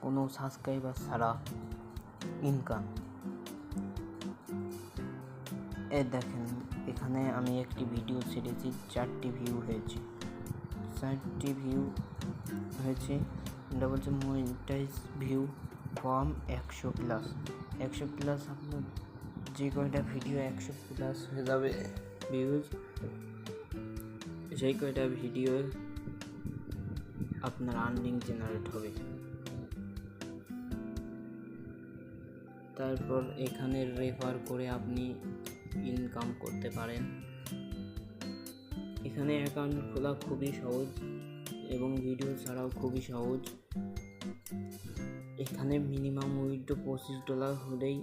কোনো সাবস্ক্রাইবার ছাড়া ইনকাম। দেখেন এখানে আমি একটি ভিডিও ছেড়েছি, 4টি ভিউ হয়েছে। এটা বলছে মনিটাইজ ভিউ কম 100+। আপনার যে কয়টা ভিডিও 100+ হয়ে যাবে ভিউজ, সেই কয়টা ভিডিও আপনার আর্নিং জেনারেট হবে। তারপর এখানে রেফার করে আপনি ইনকাম করতে পারেন। এখানে অ্যাকাউন্ট খোলা খুবই সহজ এবং ভিডিও ছাড়াও খুবই সহজ। এখানে মিনিমাম উইথড্র $25 হলেই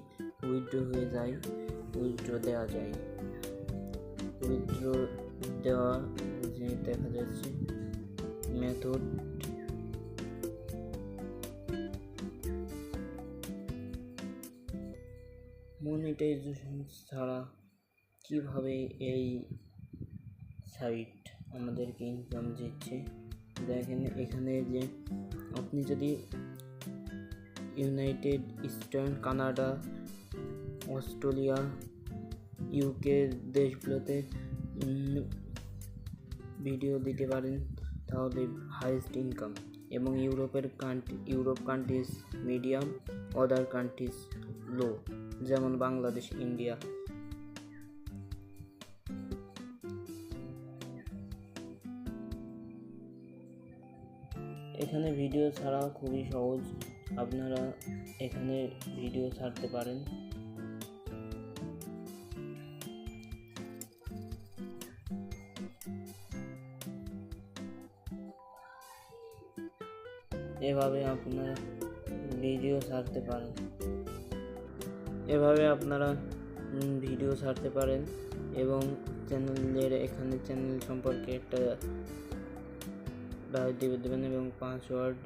উইথড্র হয়ে যায়, উইথড্র দেওয়া যায়। উইথড্র দেওয়া যে দেখা যাচ্ছে মেথড, মনিটাইজেশন ছাড়া কিভাবে এই সাইট আমাদেরকে ইনকাম দিচ্ছে দেখেন। এখানে যে আপনি যদি united state, Canada, Australia, UK দেশগুলোতে ভিডিও দিতে পারেন তাহলে হাইয়েস্ট ইনকাম, এবং Europe countries medium, other countries low, যেমন বাংলাদেশ, ইন্ডিয়া। এখানে ভিডিও ছাড়া খুবই সহজ, আপনারা এখানে ভিডিও ছাড়তে পারেন। এভাবে আপনারা ভিডিও ছাড়তে পারেন, এবং এখানে চ্যানেল সম্পর্কে একটা দিয়ে দেবেন এবং পাসওয়ার্ড,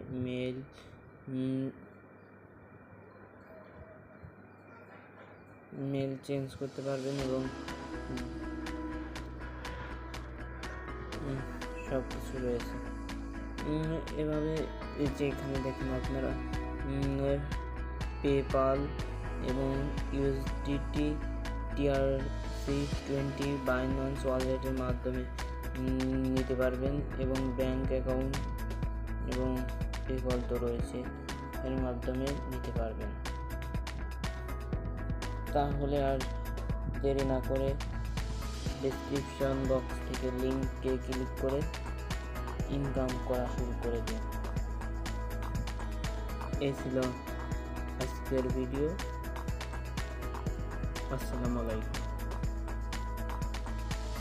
মেল চেঞ্জ করতে পারবেন এবং সব কিছু রয়েছে। এভাবে যে এখানে দেখেন আপনারা পেপাল এবং USDT, TRC20 বাইন্যান্স ওয়ালেটের মাধ্যমে নিতে পারবেন, এবং ব্যাংক অ্যাকাউন্ট এবং পেপাল তো রয়েছে, এর মাধ্যমে নিতে পারবেন। তাহলে আর দেরি না করে ডেসক্রিপশন বক্স থেকে লিঙ্কে ক্লিক করে ইনকাম করা শুরু করে দিন। এই ছিল আজকের ভিডিও। আসসালামু আলাইকুম।